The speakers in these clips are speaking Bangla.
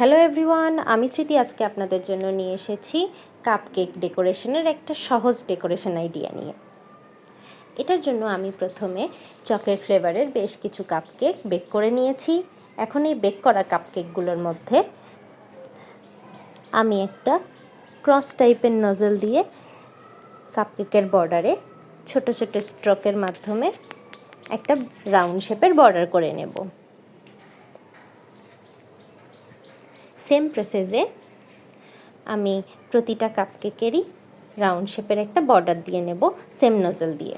হ্যালো এভরিওয়ান, আমি স্মৃতি আজকে আপনাদের জন্য নিয়ে এসেছি কাপকেক ডেকোরেশনের একটা সহজ ডেকোরেশন আইডিয়া নিয়ে। এটার জন্য আমি প্রথমে চকলেট ফ্লেভারের বেশ কিছু কাপকেক বেক করে নিয়েছি। এখন এই বেক করা কাপকেকগুলোর মধ্যে আমি একটা ক্রস টাইপের নজল দিয়ে কাপকেকের বর্ডারে ছোট ছোট স্ট্রোকের মাধ্যমে একটা রাউন্ড শেপের বর্ডার করে নেব। সেম প্রসেসে আমি প্রতিটা কাপকেকেরই রাউন্ড শেপের একটা বর্ডার দিয়ে নেব সেম নজল দিয়ে।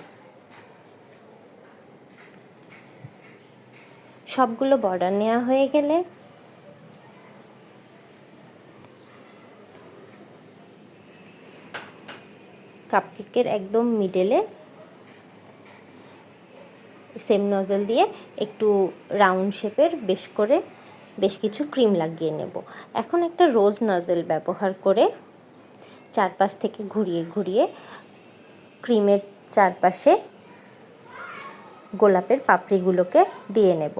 সবগুলো বর্ডার নেওয়া হয়ে গেলে কাপকেকের একদম মিডলে সেম নজল দিয়ে একটু রাউন্ড শেপের বেশ কিছু ক্রিম লাগিয়ে নেব। এখন একটা রোজ নজল ব্যবহার করে চারপাশ থেকে ঘুরিয়ে ঘুরিয়ে ক্রিমের চারপাশে গোলাপের পাপড়িগুলোকে দিয়ে নেব।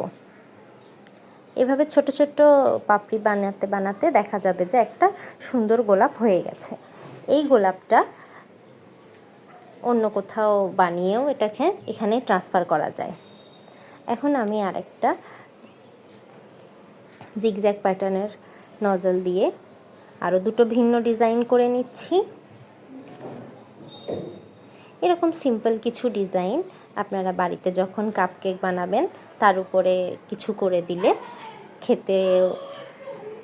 এভাবে ছোট ছোট পাপড়ি বানাতে বানাতে দেখা যাবে যে একটা সুন্দর গোলাপ হয়ে গেছে। এই গোলাপটা অন্য কোথাও বানিয়েও এটাকে এখানে ট্রান্সফার করা যায়। এখন আমি আরেকটা জিগজ্যাগ প্যাটার্নের নজল দিয়ে আরও দুটো ভিন্ন ডিজাইন করে নিচ্ছি। এরকম সিম্পল কিছু ডিজাইন আপনারা বাড়িতে যখন কাপকেক বানাবেন তার উপরে কিছু করে দিলে খেতে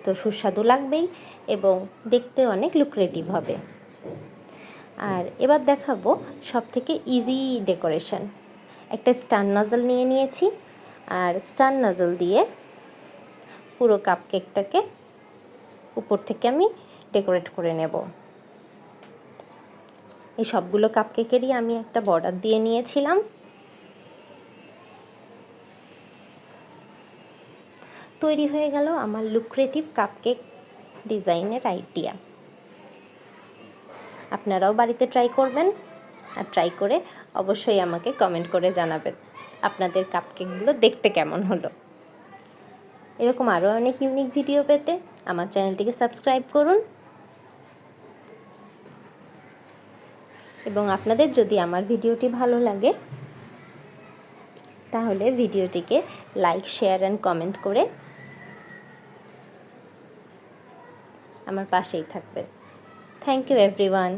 তো সুস্বাদু লাগবেই এবং দেখতে অনেক লুক্রেটিভ হবে। আর এবার দেখাবো সবথেকে ইজি ডেকোরেশন। একটা স্টার নজল নিয়ে নিয়েছি আর স্টার নজল দিয়ে পুরো কাপকেকটাকে উপর থেকে আমি ডেকোরেট করে নেব। এই সবগুলো কাপকেকেরই আমি একটা বর্ডার দিয়ে নিয়েছিলাম। তৈরি হয়ে গেল আমার লুক্রেটিভ কাপকেক ডিজাইনের আইডিয়া। আপনারাও বাড়িতে ট্রাই করবেন আর ট্রাই করে অবশ্যই আমাকে কমেন্ট করে জানাবেন আপনাদের কাপকেকগুলো দেখতে কেমন হলো। এরকম আরও অনেক ইউনিক ভিডিও পেতে আমার চ্যানেলটিকে সাবস্ক্রাইব করুন এবং আপনাদের যদি আমার ভিডিওটি ভালো লাগে তাহলে ভিডিওটিকে লাইক, শেয়ার অ্যান্ড কমেন্ট করে আমার পাশেই থাকবেন। Thank you everyone.